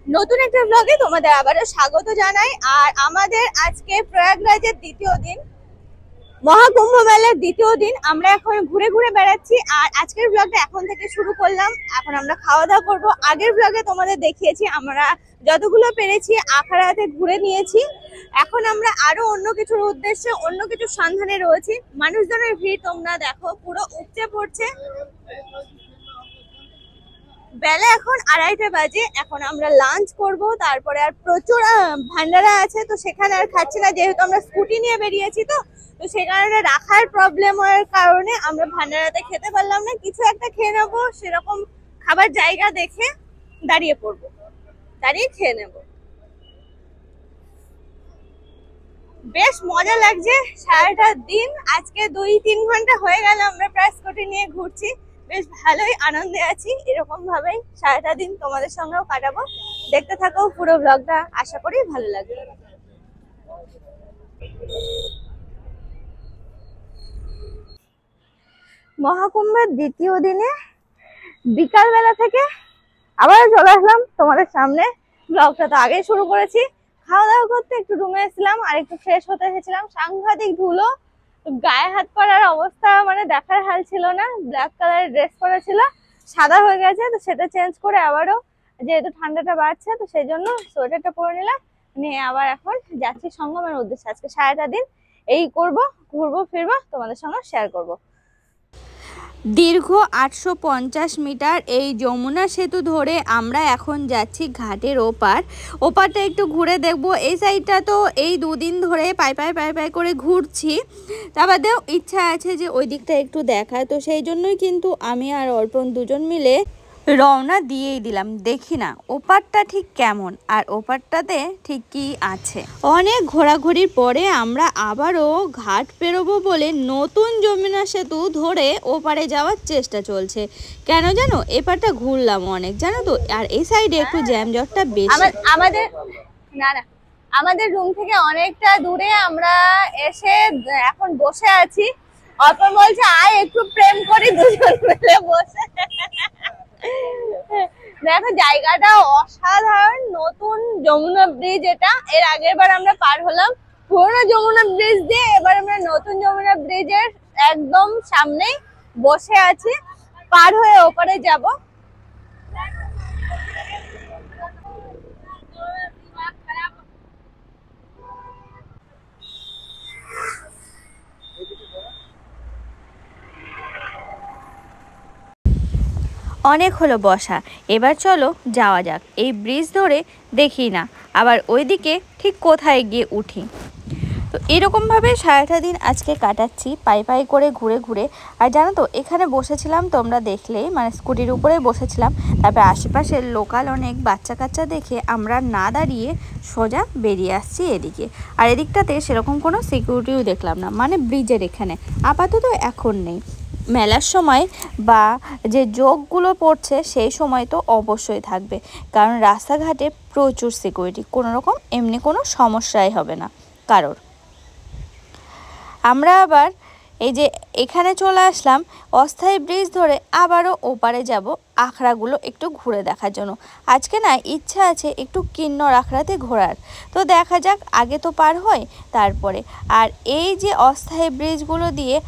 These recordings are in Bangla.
নতুন একটা ব্লগে তোমাদের আবারও স্বাগত জানাই। আর আমাদের আজকে প্রয়াগরাজের দ্বিতীয় দিন, মহাকুম্ভ মেলার দ্বিতীয় দিন। আমরা এখন ঘুরে ঘুরে বেড়াচ্ছি আর আজকের ব্লগটা এখন থেকে শুরু করলাম। এখন আমরা খাওয়া দাওয়া করবো। আগের ব্লগে তোমাদের দেখিয়েছি আমরা যতগুলো পেরেছি আখাড়াতে ঘুরে নিয়েছি। এখন আমরা আরো অন্য কিছুর উদ্দেশ্যে অন্য কিছু সন্ধানে রয়েছি। মানুষজনের ভিড় তোমরা দেখো, পুরো উপচে পড়ছে। বেলা এখন 2:30 বাজে। এখন আমরা লাঞ্চ করব, তারপরে আর প্রচুর ভান্ডারা আছে, তো সেখানে আর খাচ্ছি না, যেহেতু আমরা স্কুটি নিয়ে বেরিয়েছি। তো তো সে কারণে রাখার প্রবলেম হওয়ার কারণে আমরা ভান্ডারাতে খেতে পারলাম না। কিছু একটা খেয়ে নেবো, সেরকম খাবার জায়গা দেখে দাঁড়িয়ে পড়বো, দাঁড়িয়ে খেয়ে নেবো। বেশ মজা লাগছে। সারাটা দিন আজকে 2-3 ঘন্টা হয়ে গেল আমরা প্রায় স্কুটি নিয়ে ঘুরছি। বেশ ভালোই আনন্দে আছি। এরকম ভাবেই সারাটা দিন তোমাদের সঙ্গেও কাটাবো। দেখতে থাকো পুরো ব্লগটা, আশা করি ভালো লাগবে। মহাকুম্ভের দ্বিতীয় দিনে বিকাল বেলা থেকে আবার চলে আসলাম তোমাদের সামনে। ব্লগটা তো আগেই শুরু করেছি। খাওয়া দাওয়া করতে একটু রুমে এসেছিলাম আর একটু ফ্রেশ হতে এসেছিলাম। সাংঘাতিক ধুলো, গায়ে হাত পরার অবস্থা মানে দেখার হাল ছিল না। ব্ল্যাক কালারের ড্রেস পরা ছিল, সাদা হয়ে গেছে, তো সেটা চেঞ্জ করে আবারও, যেহেতু ঠান্ডাটা বাড়ছে তো সেই জন্য সোয়েটারটা পরে নিলাম। নিয়ে আবার এখন যাচ্ছি সঙ্গমের উদ্দেশ্যে। আজকে সারাটা দিন এই করব, ঘুরবো ফিরবো, তোমাদের সঙ্গে শেয়ার করব। দীর্ঘ 850 মিটার এই যমুনা সেতু ধরে আমরা এখন যাচ্ছি ঘাটের ওপারটা একটু ঘুরে দেখব। এই সাইডটা তো এই দুদিন ধরে পাই করে ঘুরছি, তা বাদেও ইচ্ছা আছে যে ওই দিকটা একটু দেখায়। তো সেই জন্যই কিন্তু আমি আর অর্পণ দুজন মিলে রওনা দিয়েই দিলাম। দেখি না ওপারটা ঠিক কেমন আর ওপারটাতে ঠিক কি আছে। অনেক ঘোরাঘুরির পরে আমরা আবারও ঘাট পেরোবো বলে নতুন যমুনা সেতু ধরে ওপারে যাওয়ার চেষ্টা চলছে। কেন জানো, এপারটা ঘুরলাম অনেক, জানো তো। আর এই সাইডে একটু জ্যামজটটা বেশি। আমাদের না না আমাদের রুম থেকে অনেকটা দূরে আমরা এসে এখন বসে আছি। অর্পণ বলছে আয় একটু প্রেম করি দুজন মিলে বসে। দেখো জায়গাটা অসাধারণ। নতুন যমুনা ব্রিজ, এটা এর আগের বার আমরা পার হলাম পুরোনো যমুনা ব্রিজ দিয়ে, এবার আমরা নতুন যমুনা ব্রিজের একদম সামনেই বসে আছি। পার হয়ে ওপারে যাব। অনেক হলো বসা, এবার চলো যাওয়া যাক। এই ব্রিজ ধরে দেখি না আবার ওইদিকে ঠিক কোথায় গিয়ে উঠি। তো এরকমভাবে সারাটা দিন আজকে কাটাচ্ছি পাই করে ঘুরে ঘুরে। আর জানো তো এখানে বসেছিলাম, তোমরা দেখলেই, মানে স্কুটির উপরে বসেছিলাম। তারপর আশেপাশের লোকাল অনেক বাচ্চা কাচ্চা দেখে আমরা না দাঁড়িয়ে সোজা বেরিয়ে আসছি এদিকে। আর এদিকটাতে সেরকম কোনো সিকিউরিটিও দেখলাম না, মানে ব্রিজের এখানে আপাতত এখন নেই। মেলার সময় বা যে যোগগুলো পড়ছে সেই সময় তো অবশ্যই থাকবে, কারণ রাস্তাঘাটে প্রচুর সিকিউরিটি, কোনো রকম এমনি কোনো সমস্যাই হবে না কারোর। আমরা আবার এই যে এখানে চলে আসলাম অস্থায়ী ব্রিজ ধরে, আবারও ওপারে যাব আখড়াগুলো একটু ঘুরে দেখার জন্য। আজকে না ইচ্ছা আছে একটু কিন্নর আখড়াতে ঘোরার, তো দেখা যাক, আগে তো পার হয় তারপরে। আর এই যে অস্থায়ী ব্রিজগুলো দিয়ে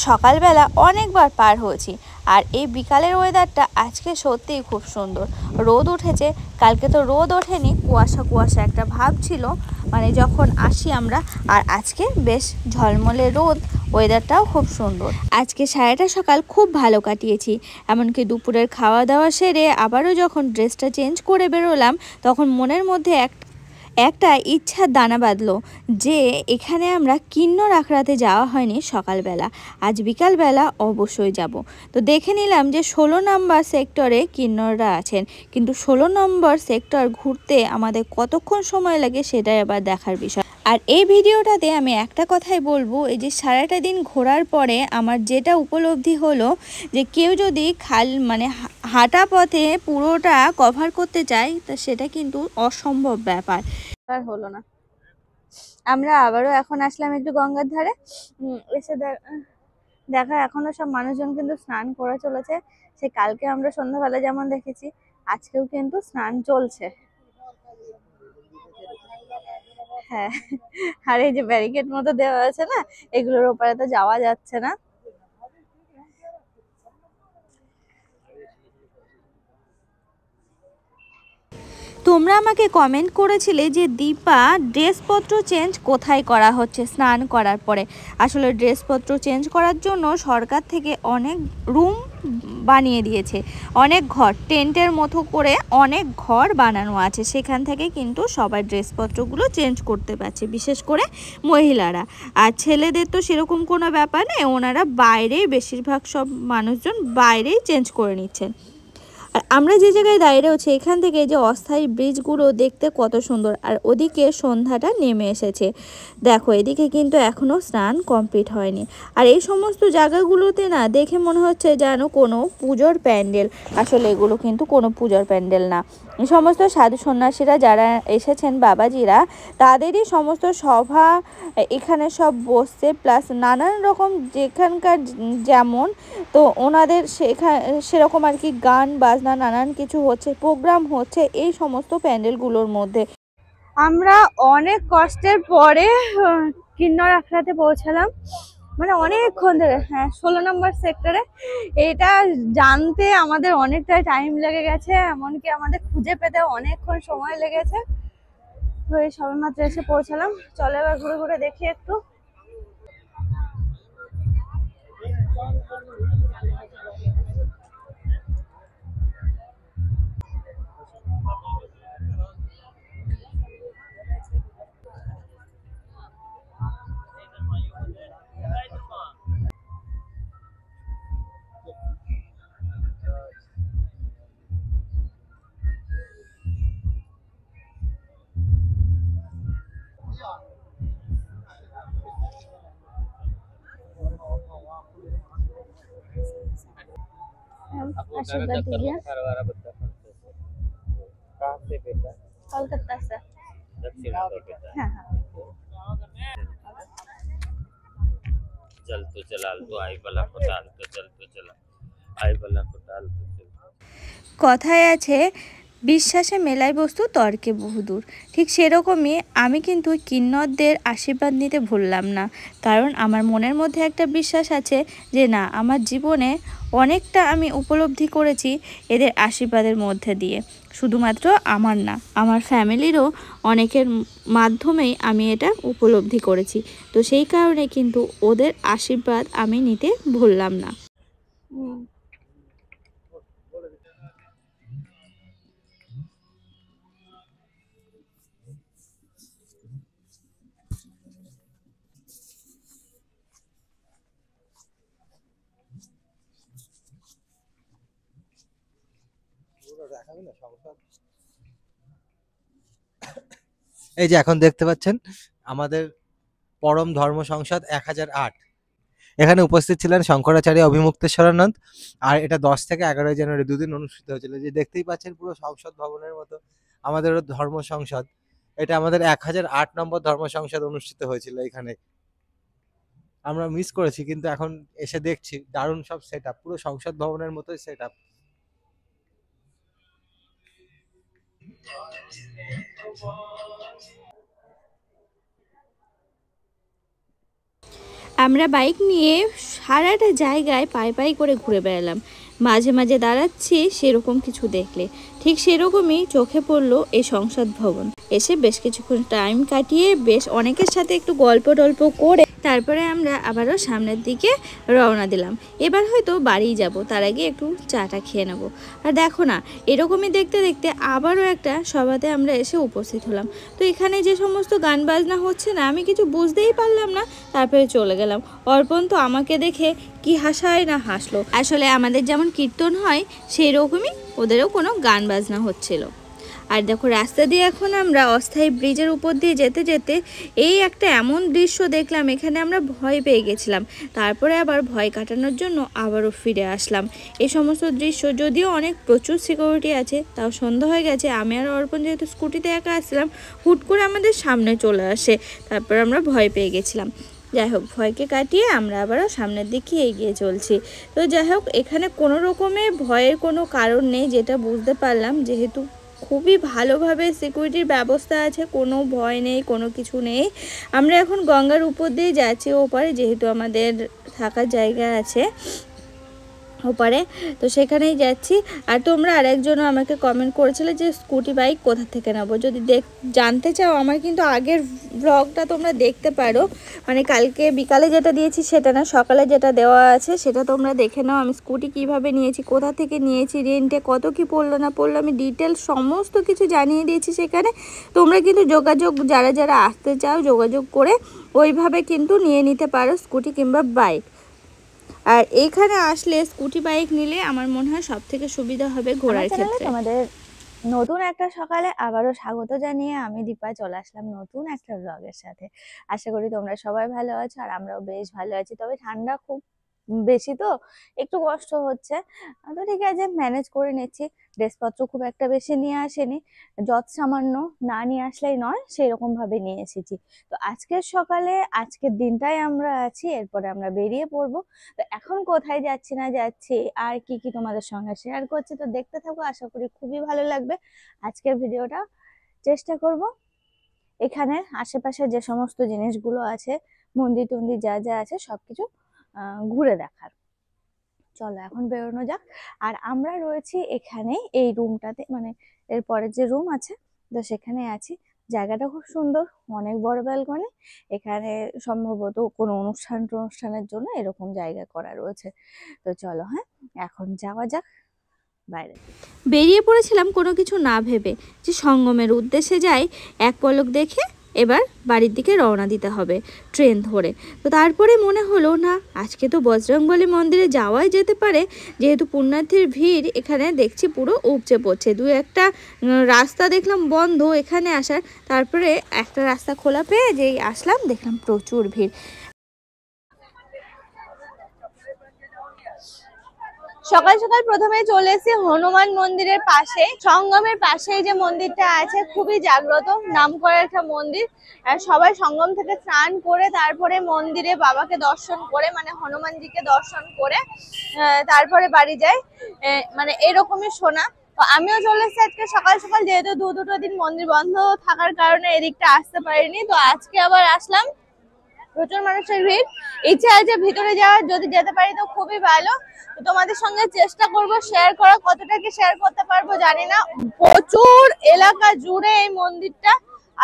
সকালবেলা অনেকবার পার হয়েছি। আর এই বিকালের ওয়েদারটা আজকে সত্যিই খুব সুন্দর। রোদ উঠেছে, কালকে তো রোদ ওঠেনি, কুয়াশা কুয়াশা একটা ভাব ছিল মানে যখন আসি আমরা। আর আজকে বেশ ঝলমলে রোদ, ওয়েদারটাও খুব সুন্দর। আজকে সারাটা সকাল খুব ভালো কাটিয়েছি। এমনকি দুপুরের খাওয়া দাওয়া সেরে আবারও যখন ড্রেসটা চেঞ্জ করে বেরোলাম, তখন মনের মধ্যে একটা ইচ্ছার দানা বাঁধলো যে এখানে আমরা কিন্নর আখড়াতে যাওয়া হয়নি সকালবেলা, আজ বিকালবেলা অবশ্যই যাব। তো দেখে নিলাম যে 16 নম্বর সেক্টরে কিন্নররা আছেন, কিন্তু 16 নম্বর সেক্টর ঘুরতে আমাদের কতক্ষণ সময় লাগে সেটাই আবার দেখার বিষয়। আর এই ভিডিওটাতে আমি একটা কথাই বলবো, এই যে সারাটা দিন ঘোরার পরে আমার যেটা উপলব্ধি হলো যে কেউ যদি মানে হাঁটা পথে পুরোটা কভার করতে চায় তা সেটা কিন্তু অসম্ভব ব্যাপার। আর হলো না। আমরা আবারও এখন আসলাম একটু গঙ্গার ধারে। এসে দেখা এখনো সব মানুষজন কিন্তু স্নান করে চলেছে। সে কালকে আমরা সন্ধ্যাবেলা যেমন দেখেছি, আজকেও কিন্তু স্নান চলছে। হ্যাঁ, আর এই যে ব্যারিকেড মতো দেওয়া আছে না, এগুলোর ওপরে তো যাওয়া যাচ্ছে না। তোমরা আমাকে কমেন্ট করেছিলে যে দীপা ড্রেসপত্র চেঞ্জ কোথায় করা হচ্ছে স্নান করার পরে। আসলে ড্রেসপত্র চেঞ্জ করার জন্য সরকার থেকে অনেক রুম বানিয়ে দিয়েছে, অনেক ঘর, টেন্টের মতো করে অনেক ঘর বানানো আছে, সেখান থেকে কিন্তু সবাই ড্রেসপত্রগুলো চেঞ্জ করতে পারছে, বিশেষ করে মহিলারা। আর ছেলেদের তো সেরকম কোনো ব্যাপার নেই, ওনারা বাইরেই, বেশিরভাগ সব মানুষজন বাইরেই চেঞ্জ করে নিচ্ছেন। আর আমরা যে জায়গায় দাঁড়িয়ে রয়েছি এখান থেকে যে অস্থায়ী ব্রিজগুলো দেখতে কত সুন্দর। আর ওদিকে সন্ধ্যাটা নেমে এসেছে, দেখো এদিকে কিন্তু এখনও স্নান কমপ্লিট হয়নি। আর এই সমস্ত জায়গাগুলোতে না দেখে মনে হচ্ছে যেন কোনো পুজোর প্যান্ডেল, আসলে এগুলো কিন্তু কোনো পুজোর প্যান্ডেল না। সমস্ত সাধু সন্ন্যাসীরা যারা এসেছেন, বাবাজিরা, তাদেরই সমস্ত সভা এখানে সব বসছে, প্লাস নানান রকম যেখানকার যেমন, তো ওনাদের সেরকম আর কি গান বাজনা নানান কিছু হচ্ছে, প্রোগ্রাম হচ্ছে এই সমস্ত প্যান্ডেলগুলোর মধ্যে। আমরা অনেক কষ্টের পরে কিন্নর আখড়াতে পৌঁছালাম, মানে অনেকক্ষণ ধরে। হ্যাঁ, 16 নম্বর সেক্টরে। এটা জানতে আমাদের অনেকটাই টাইম লেগে গেছে, এমনকি আমাদের খুঁজে পেতে অনেকক্ষণ সময় লেগেছে। তো এই সবেমাত্র এসে পৌঁছালাম। চলো এবার ঘুরে ঘুরে দেখি একটু। आशीर्वाद दीजिए। कोलकाता से। हाँ हाँ। जल तो जलाल तो आई बला कोटाल तो जल तो जला आई बला कोटाल तो जल। কথায় আছে বিশ্বাসে মেলায় বস্তু তর্কে বহুদূর। ঠিক সেরকমই আমি কিন্তু কিন্নরদের আশীর্বাদ নিতে ভুললাম না, কারণ আমার মনের মধ্যে একটা বিশ্বাস আছে যে না, আমার জীবনে অনেকটা আমি উপলব্ধি করেছি এদের আশীর্বাদের মধ্যে দিয়ে। শুধুমাত্র আমার না, আমার ফ্যামিলিরও অনেকের মাধ্যমেই আমি এটা উপলব্ধি করেছি। তো সেই কারণে কিন্তু ওদের আশীর্বাদ আমি নিতে ভুললাম না। এই যে এখন দেখতে পাচ্ছেন আমাদের পরম ধর্ম সংসদ 1008, এখানে উপস্থিত ছিলেন শঙ্করাচার্য অভিমুক্তেশ্বরানন্দ। আর এটা 10 থেকে 11 জানুয়ারি দুদিন অনুষ্ঠিত হয়েছিল। যে দেখতেই পাচ্ছেন পুরো সংসদ ভবনের মতো আমাদেরও ধর্ম সংসদ। এটা আমাদের 1008 নম্বর ধর্ম সংসদ অনুষ্ঠিত হয়েছিল এখানে। আমরা মিস করেছি, কিন্তু এখন এসে দেখছি দারুণ সব সেট আপ, পুরো সংসদ ভবনের মতোই সেট আপ। আমরা বাইক নিয়ে সারাটা জায়গায় পায়ে পায়ে করে ঘুরে বেড়ালাম। মাঝে মাঝে দাঁড়াচ্ছি সেরকম কিছু দেখলে ঠিক সেরকমই চোখে পড়লো এই সংসদ ভবন। এসে বেশ কিছুক্ষণ টাইম কাটিয়ে বেশ অনেকের সাথে একটু গল্প টল্প করে তারপরে আমরা আবারও সামনের দিকে রওনা দিলাম। এবার হয়তো বাড়ি যাব, তার আগে একটু চাটা খেয়ে নেব। আর দেখো না, এরকমই দেখতে দেখতে আবারও একটা সভাতে আমরা এসে উপস্থিত হলাম। তো এখানে যে সমস্ত গান বাজনা হচ্ছে না, আমি কিছু বুঝতেই পারলাম না, তারপরে চলে গেলাম। অর্পণ তো আমাকে দেখে কি হাসায় না হাসলো। আসলে আমাদের যেমন কীর্তন হয় সেই রকমই ওদেরও কোনো গান বাজনা হচ্ছিল। আর দেখো রাস্তা দিয়ে এখন আমরা অস্থায়ী ব্রিজের উপর দিয়ে যেতে যেতে এই একটা এমন দৃশ্য দেখলাম, এখানে আমরা ভয় পেয়ে গেছিলাম। তারপরে আবার ভয় কাটানোর জন্য আবারও ফিরে আসলাম। এই সমস্ত দৃশ্য যদিও অনেক প্রচুর সিকিউরিটি আছে, তাও সন্ধ্যা হয়ে গেছে। আমি আর অর্পণ যেহেতু স্কুটিতে একা আসছিলাম, হুট করে আমাদের সামনে চলে আসে, তারপর আমরা ভয় পেয়ে গেছিলাম। যাই হোক, ভয়কে কাটিয়ে আমরা আবারও সামনের দিকে এগিয়ে চলছি। তো যাই হোক, এখানে কোনো রকমের ভয়ের কোনো কারণ নেই, যেটা বুঝতে পারলাম, যেহেতু খুবই ভালোভাবে সিকিউরিটির ব্যবস্থা আছে, কোনো ভয় নেই, কোনো কিছু নেই। আমরা এখন গঙ্গার উপর দিয়ে যাচ্ছি ওপারে, যেহেতু আমাদের থাকার জায়গা আছে ওপারে, তো সেখানেই যাচ্ছি। আর তোমরা আরেকজনও আমাকে কমেন্ট করেছিলে যে স্কুটি বাইক কোথা থেকে নেবো। যদি জানতে চাও আমার কিন্তু আগের ব্লগটা তোমরা দেখতে পারো, মানে কালকে বিকালে যেটা দিয়েছি সেটা না, সকালে যেটা দেওয়া আছে সেটা তোমরা দেখে নাও। আমি স্কুটি কিভাবে নিয়েছি, কোথা থেকে নিয়েছি, রেন্টে কত কি পড়লো না পড়লো, আমি ডিটেলস সমস্ত কিছু জানিয়ে দিয়েছি সেখানে। তোমরা কিন্তু যোগাযোগ, যারা যারা আসতে চাও যোগাযোগ করে ওইভাবে কিন্তু নিয়ে নিতে পারো স্কুটি কিংবা বাইক। আর এইখানে আসলে স্কুটি বাইক নিলে আমার মনে হয় সব থেকে সুবিধা হবে ঘোরার ক্ষেত্রে। আমাদের নতুন একটা সকালে আবারও স্বাগত জানিয়ে আমি দীপা চলে আসলাম নতুন একটা ব্লগের সাথে। আশা করি তোমরা সবাই ভালো আছো, আর আমরাও বেশ ভালো আছি। তবে ঠান্ডা খুব বেশি, তো একটু কষ্ট হচ্ছে, তো ঠিক আছে ম্যানেজ করে নিচ্ছি। ড্রেসপত্র খুব একটা বেশি নিয়ে আসেনি, যত সামান্য না নিয়ে আসলেই নয় সেরকম ভাবে নিয়ে এসেছি। তো আজকের সকালে আজকের দিনটাই আমরা আছি, এরপরে আমরা বেরিয়ে পড়বো। তো এখন কোথায় যাচ্ছি না যাচ্ছি আর কি কি তোমাদের সঙ্গে শেয়ার করছি, তো দেখতে থাকো, আশা করি খুবই ভালো লাগবে আজকের ভিডিওটা। চেষ্টা করব এখানে আশেপাশে যে সমস্ত জিনিসগুলো আছে, মন্দির টন্দির যা যা আছে সবকিছু ঘুরে দেখার। চলো এখন বেরোনো যাক। আর আমরা রয়েছি এখানে এই রুমটাতে, মানে এরপরে যে রুম আছে তো সেখানে আছি। জায়গাটা খুব সুন্দর, অনেক বড় ব্যালকনি। এখানে সম্ভবত কোনো অনুষ্ঠানের জন্য এরকম জায়গা করা রয়েছে। তো চলো হ্যাঁ এখন যাওয়া যাক বাইরে। বেরিয়ে পড়েছিলাম কোনো কিছু না ভেবে, যে সঙ্গমের উদ্দেশ্যে যাই, এক পলক দেখে এবার বাড়ির দিকে রওনা দিতে হবে ট্রেন ধরে। তো তারপরে মনে হলো না, আজকে তো বজরংবলী মন্দিরে যাওয়াই যেতে পারে, যেহেতু পুণ্যার্থীর ভিড় এখানে দেখছি পুরো উপচে পড়ছে। দু একটা রাস্তা দেখলাম বন্ধ এখানে আসার, তারপরে একটা রাস্তা খোলা পেয়ে যেই আসলাম দেখলাম প্রচুর ভিড়। সকাল সকাল প্রথমে চলে এসেছি হনুমান মন্দিরের পাশে, সঙ্গমের পাশে যে মন্দিরটা আছে, খুবই জাগ্রত নামকরা একটা মন্দির। সবাই সঙ্গম থেকে স্নান করে তারপরে মন্দিরে বাবাকে দর্শন করে, মানে হনুমানজিকে দর্শন করে তারপরে বাড়ি যায়, মানে এরকমই শোনা। তো আমিও চলে এসেছি আজকে সকাল সকাল, যেহেতু দুটো দিন মন্দির বন্ধ থাকার কারণে এদিকটা আসতে পারিনি। তো আজকে আবার আসলাম, প্রচুর মানুষের ভিড়, ইচ্ছা আছে ভিতরে যাওয়ার, যদি যেতে পারি তো খুবই ভালো। তো তোমাদের সঙ্গে চেষ্টা করব শেয়ার করা, কতটা কি শেয়ার করতে পারবো জানি না। প্রচুর এলাকা জুড়ে এই মন্দিরটা,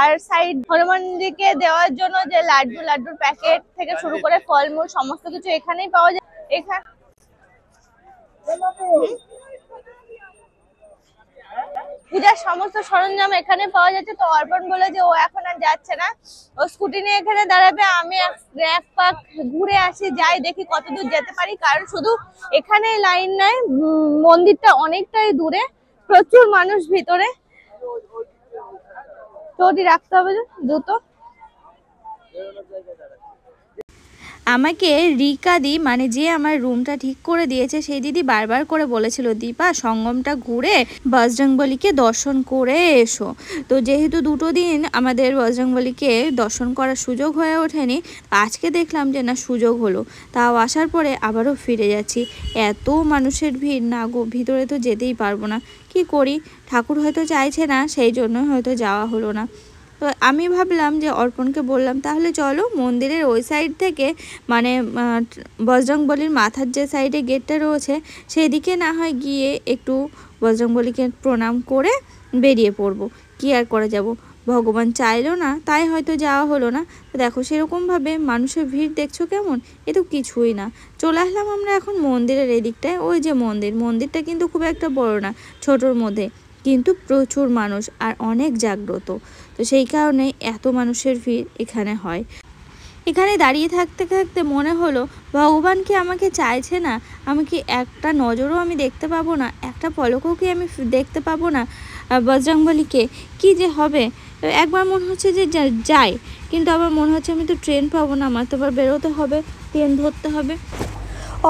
আর সাইড হনুমানজিকে দেওয়ার জন্য যে লাড্ডুর প্যাকেট থেকে শুরু করে ফলমূল সমস্ত কিছু এখানেই পাওয়া যায়। এখানে পূজার সমস্ত সরঞ্জাম এখানে পাওয়া যাচ্ছে। তো অর্পণ বলে যে ও এখন আর যাচ্ছে না, ও স্কুটি নিয়ে এখানে দাঁড়াবে, আমি এক পাক ঘুরে আসি, যাই দেখি কতদূর যেতে পারি। কারণ শুধু এখানে লাইন নাই, মন্দিরটা অনেকটাই দূরে, প্রচুর মানুষ ভিতরে। চটি রাখতে হবে জুতো। আমাকে রিকা দি, মানে যে আমার রুমটা ঠিক করে দিয়েছে, সেই দিদি বারবার করে বলেছিল, দীপা সঙ্গমটা ঘুরে বজরংবলীকে দর্শন করে এসো। তো যেহেতু দুটো দিন আমাদের বজরংবলীকে দর্শন করার সুযোগ হয়ে ওঠেনি, আজকে দেখলাম যে না সুযোগ হলো, তাও আসার পরে আবারও ফিরে যাচ্ছি। এত মানুষের ভিড়, না গো ভিতরে তো যেতেই পারবো না, কি করি, ঠাকুর হয়তো চাইছে না, সেই জন্য হয়তো যাওয়া হলো না। তো আমি ভাবলাম যে অর্পণকে বললাম, তাহলে চলো মন্দিরের ওই সাইড থেকে, মানে বজরংবলীর মাথার যে সাইডে গেটটা রয়েছে সেই দিকে না হয় গিয়ে একটু বজরংবলীকে প্রণাম করে বেরিয়ে পড়বো। কি আর করে যাব, ভগবান চাইলো না তাই হয়তো যাওয়া হলো না। তো দেখো সেরকমভাবে মানুষের ভিড় দেখছো কেমন, এ তো কিছুই না। চলে আসলাম আমরা এখন মন্দিরের এদিকটায়। ওই যে মন্দিরটা কিন্তু খুব একটা বড় না, ছোটোর মধ্যে, কিন্তু প্রচুর মানুষ আর অনেক জাগ্রত। তো সেই কারণে এত মানুষের ভিড় এখানে হয়। এখানে দাঁড়িয়ে থাকতে থাকতে মনে হলো ভগবান কি আমাকে চাইছে না, আমি কি একটা নজরও আমি দেখতে পাবো না, একটা পলকও কি আমি দেখতে পাবো না বজরংবলীকে, কি যে হবে। একবার মনে হচ্ছে যে যাই, কিন্তু আবার মনে হচ্ছে আমি তো ট্রেন পাবো না, আমার তো আবার বেরোতে হবে, ট্রেন ধরতে হবে।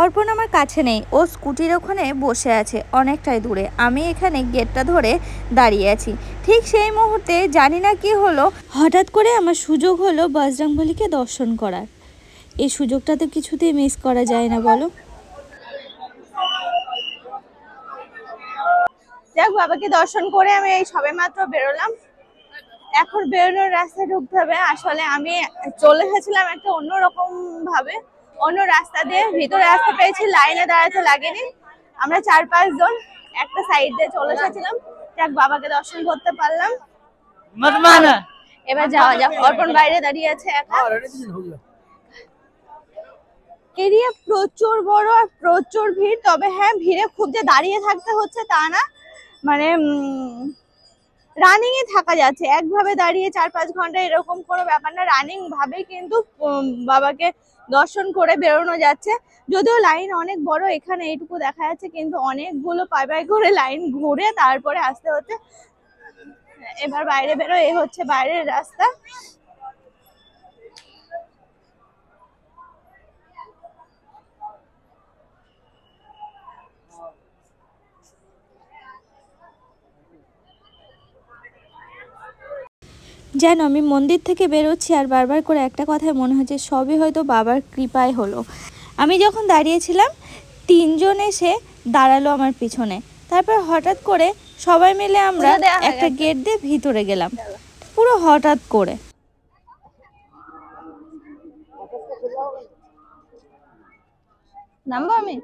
অর্পণ আমার কাছে নেই, ও স্কুটির ওখানে বসে আছে অনেকটাই দূরে, আমি এখানে গেটটা ধরে দাঁড়িয়ে আছি। ঠিক সেই মুহূর্তে জানি না কি হলো, হঠাৎ করে আমার সুযোগ হলো বজরংবলীকে দর্শন করার। এই সুযোগটা তো কিছুতেই মিস করা যায় না বলো। যাক, বাবাকে দর্শন করে আমি এই সবে মাত্র বেরোলাম। এখন বেরোনোর রাস্তায় ঢুকতে হবে। আসলে আমি চলে এসেছিলাম একটা অন্যরকম ভাবে, অন্য রাস্তা দিয়ে। ভিতরে রাস্তা পেয়েছি, লাইনে দাঁড়াতে লাগেনি। আমরা 4-5 জন একটা সাইড দিয়ে চলে এসেছিলাম। যাক, বাবাকে দর্শন করতে পারলাম। এবার যাওয়া যাক। অর্পণ বাইরে দাঁড়িয়ে আছে একা। এরিয়া প্রচুর বড় আর প্রচুর ভিড়। তবে হ্যাঁ, ভিড়ে খুব যে দাঁড়িয়ে থাকতে হচ্ছে তা না, মানে রানিং এ থাকা যাচ্ছে। একভাবে দাঁড়িয়ে 4-5 ঘন্টা এরকম কোনো ব্যাপার না, রানিং ভাবে কিন্তু বাবাকে দর্শন করে বেরোনো যাচ্ছে। যদিও লাইন অনেক বড়, এখানে এইটুকু দেখা যাচ্ছে, কিন্তু অনেকগুলো পাই পাই করে লাইন ঘুরে তারপরে আসতে হচ্ছে। এবার বাইরে বেরো, এ হচ্ছে বাইরের রাস্তা। যেন আমি মন্দির থেকে বেরোচ্ছি আর বারবার করে একটা কথাই মনে হচ্ছে, সবই হয়তো বাবার কৃপায় হলো। আমি যখন দাঁড়িয়েছিলাম 3 জন এসে দাঁড়ালো আমার পিছনে। তারপর হঠাৎ করে সবাই মিলে আমরা একটা গেট দিয়ে ভিতরে গেলাম, পুরো হঠাৎ করে। নামবো আমি?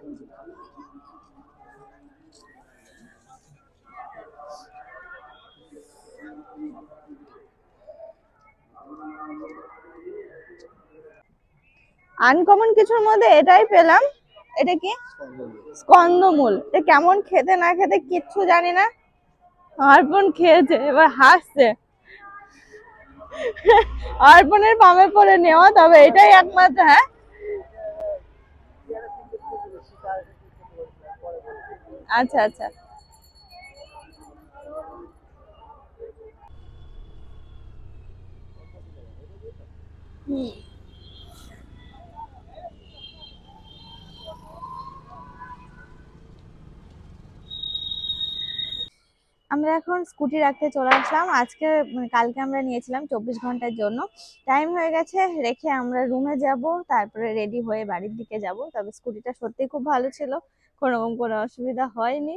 আনকমন কিছুর মধ্যে এটাই পেলাম। এটা কি? স্কন্দমূল। এটা কেমন খেতে না খেতে কিচ্ছু জানি না। অর্পণ খেয়েছে, এবার হাসছে। অর্পণের পামে পড়ে নেওয়া, তবে এটাই একমাত্র। হ্যাঁ, আচ্ছা আচ্ছা। আমরা এখন স্কুটি রাখতে চলে আসলাম। আজকে কালকে আমরা নিয়েছিলাম 24 ঘন্টার জন্য। টাইম হয়ে গেছে, রেখে আমরা রুমে যাব, তারপরে রেডি হয়ে বাড়ির দিকে যাব। তবে স্কুটিটা সত্যি খুব ভালো ছিল, কোনোরকম কোনো অসুবিধা হয়নি।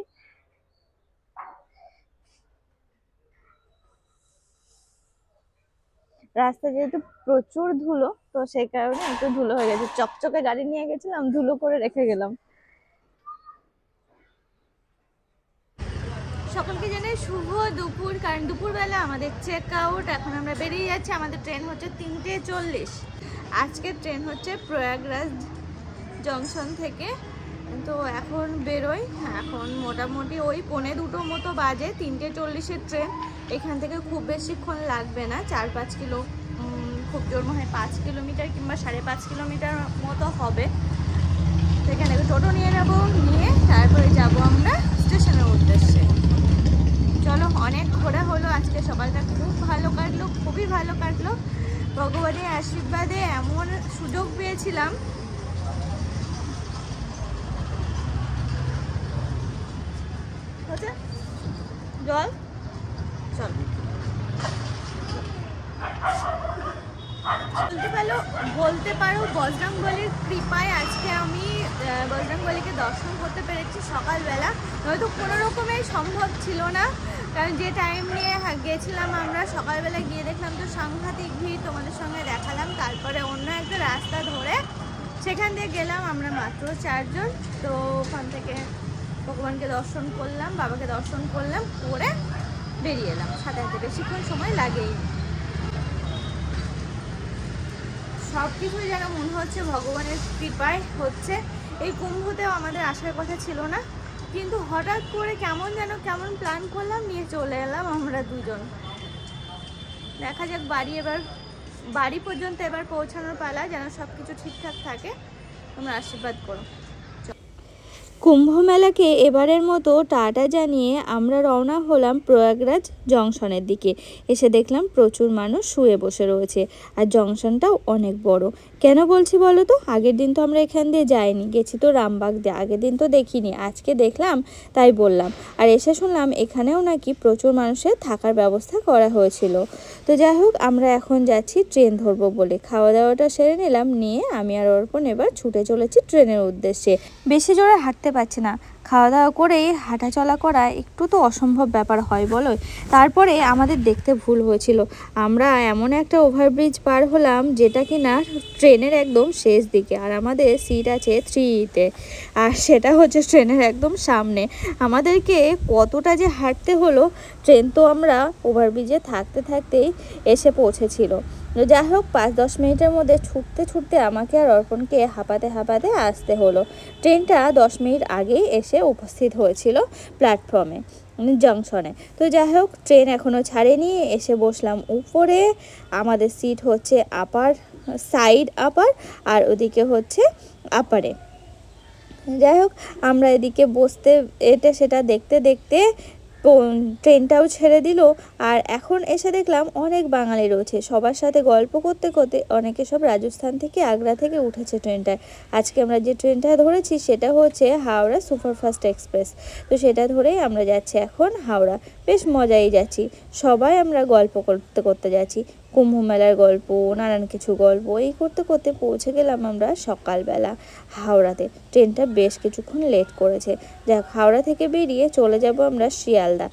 রাস্তা যেহেতু প্রচুর ধুলো, তো সেই কারণে একটু ধুলো হয়ে গেছে। চকচকে গাড়ি নিয়ে গেছিলাম, ধুলো করে রেখে গেলাম। সকলকে জানাই শুভ দুপুর, কারণ দুপুরবেলা আমাদের চেক আউট। এখন আমরা বেরিয়ে যাচ্ছি। আমাদের ট্রেন হচ্ছে 3:40। আজকের ট্রেন হচ্ছে প্রয়াগরাজ জংশন থেকে। তো এখন বেরোই। এখন মোটামুটি ওই 1:45 মতো বাজে। 3:40-এর ট্রেন। এখান থেকে খুব বেশিক্ষণ লাগবে না, 4-5 কিলো, খুব জোর মনে হয় 5 কিলোমিটার কিংবা 5.5 কিলোমিটার মতো হবে। সেখানে টোটো নিয়ে নেবো, নিয়ে তারপরে যাব আমরা স্টেশনের উদ্দেশ্যে। চলো, অনেক ঘোরা হলো আজকে। সকালটা খুব ভালো কাটলো, খুবই ভালো কাটলো। ভগবানের আশীর্বাদে এমন সুযোগ পেয়েছিলাম। জল চল বলতে পারো বজরংবলীর কৃপায় আজকে আমি বজরংবলীকে দর্শন করতে পেরেছি সকালবেলা। হয়তো কোনো রকমের সম্ভব ছিল না, কারণ যে টাইম নিয়ে গেছিলাম আমরা, সকালবেলা গিয়ে দেখলাম তো সাংঘাতিক ভিড়, তোমাদের সঙ্গে দেখালাম। তারপরে অন্য একটা রাস্তা ধরে সেখান দিয়ে গেলাম আমরা, মাত্র 4 জন। তো ওখান থেকে ভগবানকে দর্শন করলাম, বাবাকে দর্শন করলাম, করে বেরিয়ে এলাম। সাথে সাথে বেশিক্ষণ সময় লাগেই। সব কিছুই যেন মনে হচ্ছে ভগবানের কৃপায় হচ্ছে। এই কুম্ভতেও আমাদের আসার কথা ছিল না, কিন্তু হঠাৎ করে কেমন প্ল্যান করলাম, নিয়ে চলে এলাম আমরা 2 জন। দেখা যাক বাড়ি পর্যন্ত এবার পৌঁছানোর পালা, যেন সব কিছু ঠিকঠাক থাকে। তোমরা আশীর্বাদ করো। কুম্ভ মেলাকে এবারের মতো টাটা জানিয়ে আমরা রওনা হলাম প্রয়াগরাজ জংশনের দিকে। এসে দেখলাম প্রচুর মানুষ শুয়ে বসে রয়েছে, আর জংশনটাও অনেক বড়। কেন বলছি বলো তো? আগের দিন তো আমরা এখান দিয়ে যাইনি, গেছি তো রামবাগ দিয়ে। আগের দিন তো দেখিনি, আজকে দেখলাম তাই বললাম। আর এসে শুনলাম এখানেও নাকি প্রচুর মানুষের থাকার ব্যবস্থা করা হয়েছিল। তো যাই হোক, আমরা এখন যাচ্ছি ট্রেন ধরবো বলে। খাওয়া দাওয়াটা সেরে নিলাম, নিয়ে আমি আর অর্পণ এবার ছুটে চলেছি ট্রেনের উদ্দেশ্যে। বেশি জোরে হাঁটতে পারছি না, খাওয়া দাওয়া করেই হাঁটাচলা করা একটু তো অসম্ভব ব্যাপার হয় বলো। তারপরে আমাদের দেখতে ভুল হয়েছিল, আমরা এমন একটা ওভারব্রিজ পার হলাম যেটা কিনা ট্রেনের একদম শেষ দিকে, আর আমাদের সিট আছে 3-তে, আর সেটা হচ্ছে ট্রেনের একদম সামনে। আমাদেরকে কতটা যে হাঁটতে হলো, ট্রেন তো আমরা ওভারব্রিজে থাকতে থাকতেই এসে পৌঁছেছিল। যাই হোক 5-10 মিনিটের মধ্যে ছুটতে ছুটতে আমাকে আর অর্পণকে হাঁপাতে হাঁপাতে আসতে হলো। ট্রেনটা 10 মিনিট আগেই এসে উপস্থিত হয়েছিল প্ল্যাটফর্মে, জংশনে। তো যাই হোক ট্রেন এখনও ছাড়েনি, এসে বসলাম উপরে। আমাদের সিট হচ্ছে আপার সাইড আপার, আর ওদিকে হচ্ছে আপারে। যাই হোক আমরা এদিকে বসতে এটা সেটা দেখতে দেখতে ট্রেনটাও ছেড়ে দিল। আর এখন এসে দেখলাম অনেক বাঙালি রয়েছে, সবার সাথে গল্প করতে করতে অনেকে সব রাজস্থান থেকে আগ্রা থেকে উঠেছে ট্রেনটায়। আজকে আমরা যে ট্রেনটা ধরেছি সেটা হচ্ছে হাওড়া সুপারফাস্ট এক্সপ্রেস। তো সেটা ধরেই আমরা যাচ্ছি এখন হাওড়া। বেশ মজাই যাচ্ছি, সবাই আমরা গল্প করতে করতে যাচ্ছি, কুম্ভ মেলার গল্প, নানান কিছু গল্প এই করতে করতে পৌঁছে গেলাম আমরা সকালবেলা হাওড়াতে। ট্রেনটা বেশ কিছুক্ষণ লেট করেছে। যাক হাওড়া থেকে বেরিয়ে চলে যাব আমরা শিয়ালদা।